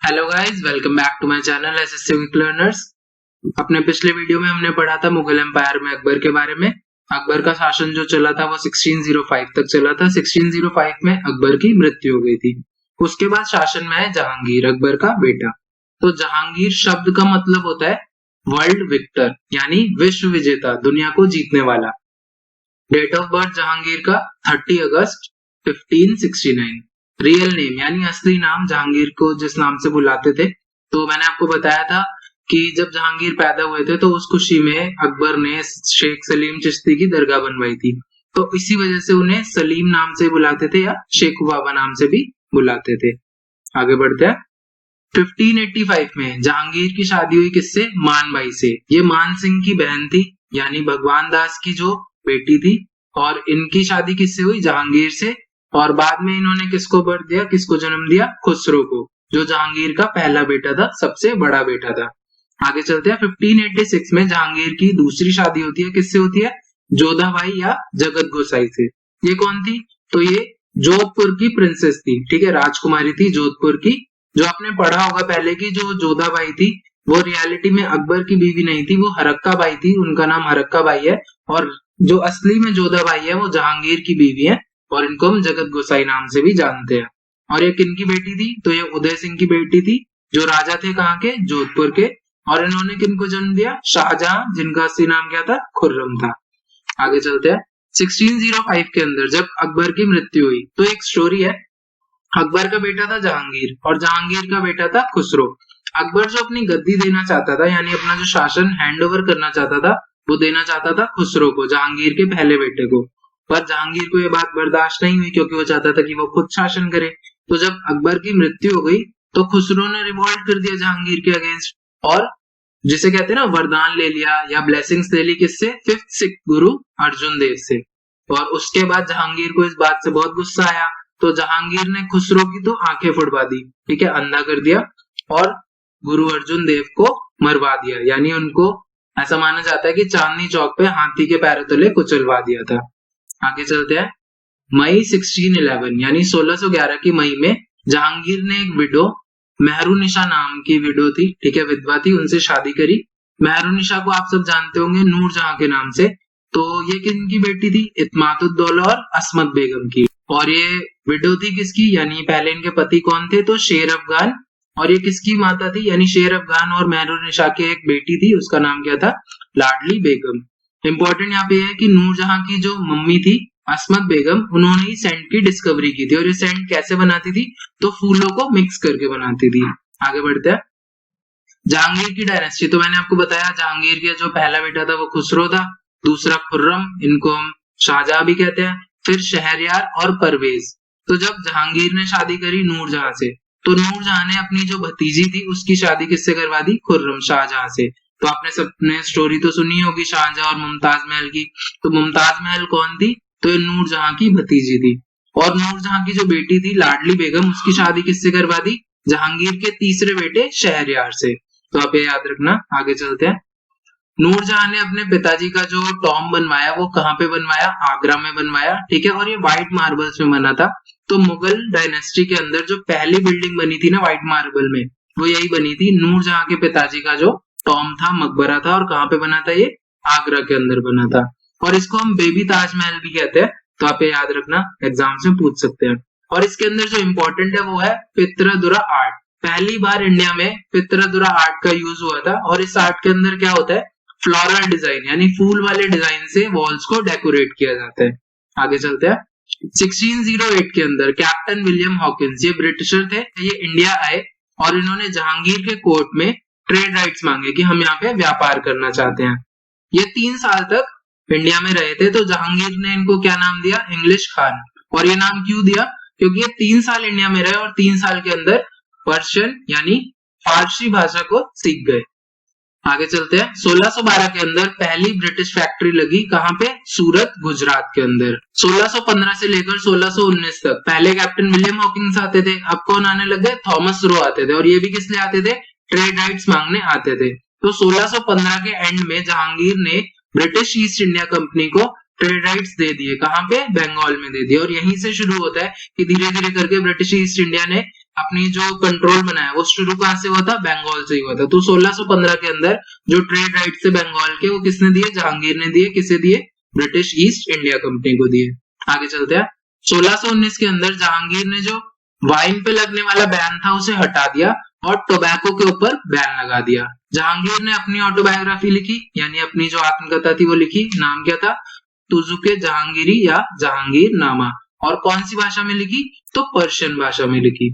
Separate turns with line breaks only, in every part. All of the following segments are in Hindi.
Hello guys, welcome back to my channel SSC quick learners. अपने पिछले वीडियो में हमने पढ़ा था मुगल एम्पायर में अकबर के बारे में। अकबर का शासन जो चला था वो 1605 तक चला था। 1605 में अकबर की मृत्यु हो गई थी। उसके बाद शासन में है जहांगीर, अकबर का बेटा। तो जहांगीर शब्द का मतलब होता है वर्ल्ड विक्टर, यानी विश्व विजेता, दुनिया को जीतने वाला। डेट ऑफ बर्थ जहांगीर का 30 अगस्त 1569। रियल नेम यानी असली नाम, जहांगीर को जिस नाम से बुलाते थे, तो मैंने आपको बताया था कि जब जहांगीर पैदा हुए थे तो उस खुशी में अकबर ने शेख सलीम चिश्ती की दरगाह बनवाई थी। तो इसी वजह से उन्हें सलीम नाम से बुलाते थे या शेखू बाबा नाम से भी बुलाते थे। आगे बढ़ते हैं। 1585 में जहांगीर की शादी हुई किससे? मान बाई से। ये मान सिंह की बहन थी, यानी भगवान दास की जो बेटी थी। और इनकी शादी किससे हुई? जहांगीर से। और बाद में इन्होंने किसको बर्थ दिया, किसको जन्म दिया? खुसरो को, जो जहांगीर का पहला बेटा था, सबसे बड़ा बेटा था। आगे चलते हैं। 1586 में जहांगीर की दूसरी शादी होती है। किससे होती है? जोधाबाई या जगत गोसाई से। ये कौन थी? तो ये जोधपुर की प्रिंसेस थी, ठीक है, राजकुमारी थी जोधपुर की। जो आपने पढ़ा होगा पहले की जो जोधाबाई थी वो रियलिटी में अकबर की बीवी नहीं थी, वो हरक्का बाई थी। उनका नाम हरक्का बाई है। और जो असली में जोधाबाई है वो जहांगीर की बीवी है, और इनको हम जगत गोसाई नाम से भी जानते हैं। और ये किनकी बेटी थी? तो ये उदय सिंह की बेटी थी, जो राजा थे कहाँ के? जोधपुर के। और इन्होंने किनको जन्म दिया? शाहजहां, जिनका असली नाम क्या था? खुर्रम था। आगे चलते हैं। 1605 के अंदर जब अकबर की मृत्यु हुई तो एक स्टोरी है। अकबर का बेटा था जहांगीर और जहांगीर का बेटा था खुसरो। अकबर जो अपनी गद्दी देना चाहता था, यानी अपना जो शासन हैंड ओवर करना चाहता था, वो देना चाहता था खुसरो को, जहांगीर के पहले बेटे को। पर जहांगीर को यह बात बर्दाश्त नहीं हुई, क्योंकि वो चाहता था कि वो खुद शासन करे। तो जब अकबर की मृत्यु हो गई तो खुसरो ने रिवॉल्ट कर दिया जहांगीर के अगेंस्ट, और जिसे कहते हैं ना वरदान ले लिया या ब्लेसिंग्स ले ली। किससे? फिफ्थ सिख गुरु अर्जुन देव से। और उसके बाद जहांगीर को इस बात से बहुत गुस्सा आया, तो जहांगीर ने खुसरो की तो आंखें फुड़वा दी, ठीक है, अंधा कर दिया, और गुरु अर्जुन देव को मरवा दिया। यानी उनको ऐसा माना जाता है कि चांदनी चौक पे हाथी के पैरों तले कुचलवा दिया था। आगे चलते हैं। मई 1611 यानी 1611 की मई में जहांगीर ने एक विडो, मेहरुनिशा नाम की विडो थी, ठीक है, विधवा थी, उनसे शादी करी। मेहरुनिशा को आप सब जानते होंगे नूरजहां के नाम से। तो ये किनकी बेटी थी? इत्मातुद्दौला और असमत बेगम की। और ये विडो थी किसकी? यानी पहले इनके पति कौन थे? तो शेर अफगान। और ये किसकी माता थी? यानी शेर अफगान और मेहरुनिशा की एक बेटी थी, उसका नाम क्या था? लाडली बेगम। इंपॉर्टेंट यहाँ पे है कि नूरजहां की जो मम्मी थी असमत बेगम, उन्होंने ही सेंट की डिस्कवरी की थी। और ये सेंट कैसे बनाती थी? तो फूलों को मिक्स करके बनाती थी। आगे बढ़ते हैं। जहांगीर की डायनेस्टी, तो मैंने आपको बताया जहांगीर का जो पहला बेटा था वो खुसरो था, दूसरा खुर्रम, इनको हम शाहजहां भी कहते हैं, फिर शहरयार और परवेज। तो जब जहांगीर ने शादी करी नूरजहां से, तो नूरजहां ने अपनी जो भतीजी थी उसकी शादी किससे करवा दी? खुर्रम, शाहजहां से। तो आपने सबने स्टोरी तो सुनी होगी शाहजहां और मुमताज महल की। तो मुमताज महल कौन थी? तो ये नूरजहां की भतीजी थी। और नूरजहां की जो बेटी थी लाडली बेगम, उसकी शादी किससे करवा दी? जहांगीर के तीसरे बेटे शहरयार से। तो आप ये याद रखना। आगे चलते हैं। नूरजहां ने अपने पिताजी का जो टॉम बनवाया वो कहाँ पे बनवाया? आगरा में बनवाया, ठीक है, और ये व्हाइट मार्बल्स में बना था। तो मुगल डायनेस्टी के अंदर जो पहली बिल्डिंग बनी थी ना व्हाइट मार्बल में, वो यही बनी थी। नूरजहां के पिताजी का जो टॉम था, मकबरा था, और कहाँ पे बना था? ये आगरा के अंदर बना था। और इसको हम बेबी ताजमहल भी कहते हैं। तो आप ये याद रखना, एग्जाम से पूछ सकते हैं। और इसके अंदर जो इम्पोर्टेंट है वो है पितृदुरा आर्ट। पहली बार इंडिया में पितृदुरा आर्ट का यूज हुआ था। और इस आर्ट के अंदर क्या होता है? फ्लोरल डिजाइन, यानी फूल वाले डिजाइन से वॉल्स को डेकोरेट किया जाता है। आगे चलते हैं। 1608 के अंदर कैप्टन विलियम हॉकिंस, ये ब्रिटिशर थे, ये इंडिया आए और इन्होंने जहांगीर के कोर्ट में ट्रेड राइट्स मांगे कि हम यहाँ पे व्यापार करना चाहते हैं। ये 3 साल तक इंडिया में रहे थे। तो जहांगीर ने इनको क्या नाम दिया? इंग्लिश खान। और ये नाम क्यों दिया? क्योंकि ये 3 साल इंडिया में रहे और 3 साल के अंदर पर्शियन यानी फारसी भाषा को सीख गए। आगे चलते हैं। 1612 के अंदर पहली ब्रिटिश फैक्ट्री लगी, कहां पे? सूरत, गुजरात के अंदर। 1615 से लेकर 1619 तक पहले कैप्टन विलियम हॉकिंस आते थे, अब कौन आने लग गए? थॉमस रो आते थे। और ये भी किस लिए आते थे? ट्रेड राइट्स मांगने आते थे। तो 1615 के एंड में जहांगीर ने ब्रिटिश ईस्ट इंडिया कंपनी को ट्रेड राइट्स दे दिए। कहां पे? बंगाल में दे दिए। और यहीं से शुरू होता है कि धीरे धीरे करके ब्रिटिश ईस्ट इंडिया ने अपनी जो कंट्रोल बनाया वो शुरू कहां से हुआ था? बंगाल से हुआ था। तो 1615 के अंदर जो ट्रेड राइट थे बंगाल के वो किसने दिए? जहांगीर ने दिए। किसे दिए? ब्रिटिश ईस्ट इंडिया कंपनी को दिए। आगे चलते हैं। 1619 के अंदर जहांगीर ने जो वाइन पे लगने वाला बैन था उसे हटा दिया और टोबैको के ऊपर बैन लगा दिया। जहांगीर ने अपनी ऑटोबायोग्राफी लिखी, यानी अपनी जो आत्मकथा थी वो लिखी। नाम क्या था? तुजुके जहांगीरी या जहांगीर नामा। और कौन सी भाषा में लिखी? तो पर्शियन भाषा में लिखी।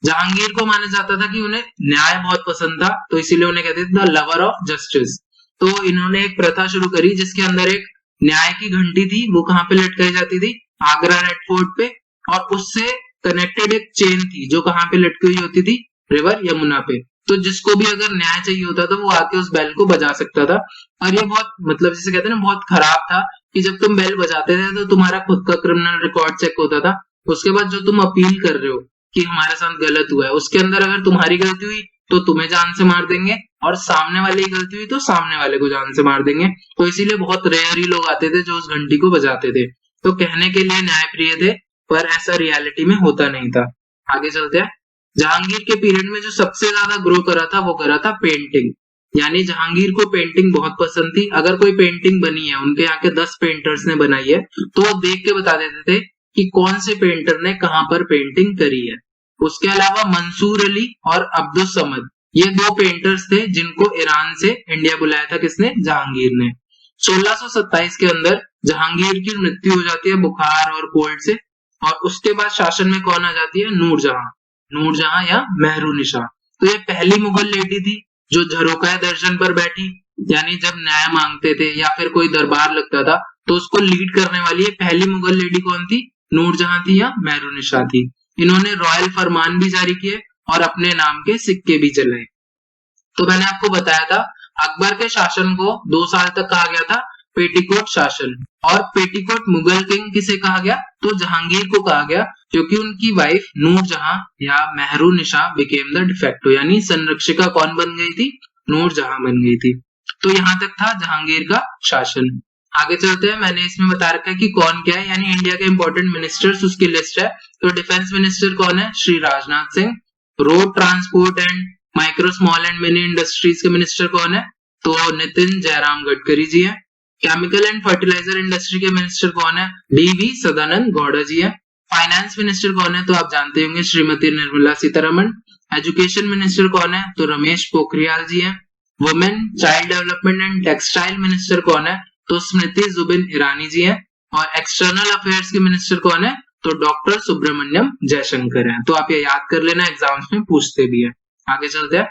जहांगीर को माना जाता था कि उन्हें न्याय बहुत पसंद था, तो इसीलिए उन्हें कहते थे द लवर ऑफ जस्टिस। तो इन्होंने एक प्रथा शुरू करी जिसके अंदर एक न्याय की घंटी थी, वो कहां पे लटकाई जाती थी? आगरा रेड फोर्ट पे। और उससे कनेक्टेड एक चेन थी जो कहां पे लटकी हुई होती थी? रिवर यमुना पे। तो जिसको भी अगर न्याय चाहिए होता था वो आके उस बेल को बजा सकता था। और ये बहुत मतलब जिसे कहते हैं ना बहुत खराब था कि जब तुम बेल बजाते थे तो तुम्हारा खुद का क्रिमिनल रिकॉर्ड चेक होता था। उसके बाद जो तुम अपील कर रहे हो कि हमारे साथ गलत हुआ है, उसके अंदर अगर तुम्हारी गलती हुई तो तुम्हें जान से मार देंगे, और सामने वाले की गलती हुई तो सामने वाले को जान से मार देंगे। तो इसीलिए बहुत रेयर ही लोग आते थे जो उस घंटी को बजाते थे। तो कहने के लिए न्याय प्रिय थे, पर ऐसा रियलिटी में होता नहीं था। आगे चलते हैं। जहांगीर के पीरियड में जो सबसे ज्यादा ग्रो करा था वो करा था पेंटिंग। यानी जहांगीर को पेंटिंग बहुत पसंद थी। अगर कोई पेंटिंग बनी है, उनके यहाँ के 10 पेंटर्स ने बनाई है, तो वो देख के बता देते थे कि कौन से पेंटर ने कहां पर पेंटिंग करी है। उसके अलावा मंसूर अली और अब्दुल समद, ये 2 पेंटर्स थे जिनको ईरान से इंडिया बुलाया था। किसने? जहांगीर ने। 1627 के अंदर जहांगीर की मृत्यु हो जाती है बुखार और कोल्ड से, और उसके बाद शासन में कौन आ जाती है? नूरजहां या मेहरुनिशा। तो ये पहली मुगल लेडी थी जो झरोखा दर्शन पर बैठी, यानी जब न्याय मांगते थे या फिर कोई दरबार लगता था तो उसको लीड करने वाली ये पहली मुगल लेडी कौन थी? नूरजहां थी या मेहरुनिशा थी। इन्होंने रॉयल फरमान भी जारी किए और अपने नाम के सिक्के भी चलाए। तो मैंने आपको बताया था अकबर के शासन को 2 साल तक कहा गया था पेटीकोट शासन। और पेटीकोट मुगल किंग किसे कहा गया? तो जहांगीर को कहा गया, क्योंकि उनकी वाइफ नूरजहां या मेहरुनिशा बिकेम द डिफेक्टो, यानी संरक्षिका कौन बन गई थी? नूरजहां बन गई थी। तो यहां तक था जहांगीर का शासन। आगे चलते हैं। मैंने इसमें बता रखा है कि कौन क्या है, यानी इंडिया के इंपॉर्टेंट मिनिस्टर्स उसकी लिस्ट है। तो डिफेंस मिनिस्टर कौन है? Shri Rajnath Singh. Road transport and micro small and mini industries के मिनिस्टर कौन है? तो नितिन जयराम गडकरी जी है। केमिकल एंड फर्टिलाइजर इंडस्ट्री के मिनिस्टर कौन है? डी.वी. सदानंद गौड़ा जी है। फाइनेंस मिनिस्टर कौन है? तो आप जानते होंगे श्रीमती निर्मला सीतारमण। एजुकेशन मिनिस्टर कौन है? तो रमेश पोखरियाल जी है। Women, child development and textile minister कौन है? तो स्मृति जुबिन ईरानी जी है। और एक्सटर्नल अफेयर्स के मिनिस्टर कौन है? तो डॉक्टर सुब्रमण्यम जयशंकर है। तो आप ये याद कर लेना, एग्जाम्स में पूछते भी है। आगे चलते हैं।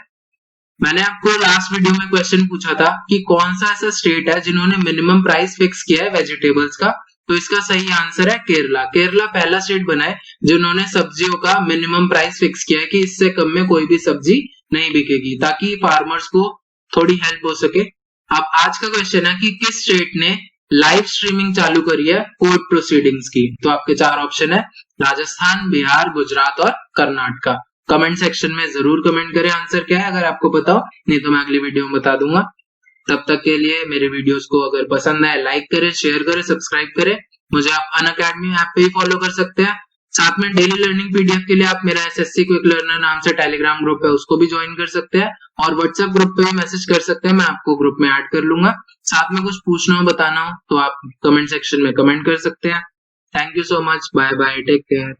मैंने आपको लास्ट वीडियो में क्वेश्चन पूछा था कि कौन सा ऐसा स्टेट है जिन्होंने मिनिमम प्राइस फिक्स किया है वेजिटेबल्स का। तो इसका सही आंसर है केरला। केरला पहला स्टेट बना है जिन्होंने सब्जियों का मिनिमम प्राइस फिक्स किया है कि इससे कम में कोई भी सब्जी नहीं बिकेगी, ताकि फार्मर्स को थोड़ी हेल्प हो सके। अब आज का क्वेश्चन है कि किस स्टेट ने लाइव स्ट्रीमिंग चालू करी है कोर्ट प्रोसीडिंग्स की। तो आपके 4 ऑप्शन है, राजस्थान, बिहार, गुजरात और कर्नाटका। कमेंट सेक्शन में जरूर कमेंट करें आंसर क्या है, अगर आपको पता हो, नहीं तो मैं अगली वीडियो में बता दूंगा। तब तक के लिए मेरे वीडियोस को अगर पसंद आए लाइक करें, शेयर करें, सब्सक्राइब करें। मुझे आप अनअकैडमी ऐप पे ही फॉलो कर सकते हैं। साथ में डेली लर्निंग पीडीएफ के लिए आप मेरा एसएससी क्विक लर्नर नाम से टेलीग्राम ग्रुप है उसको भी ज्वाइन कर सकते हैं, और व्हाट्सएप ग्रुप पे भी मैसेज कर सकते हैं, मैं आपको ग्रुप में ऐड कर लूंगा। साथ में कुछ पूछना हो, बताना हो तो आप कमेंट सेक्शन में कमेंट कर सकते हैं। Thank you so much, bye bye, take care.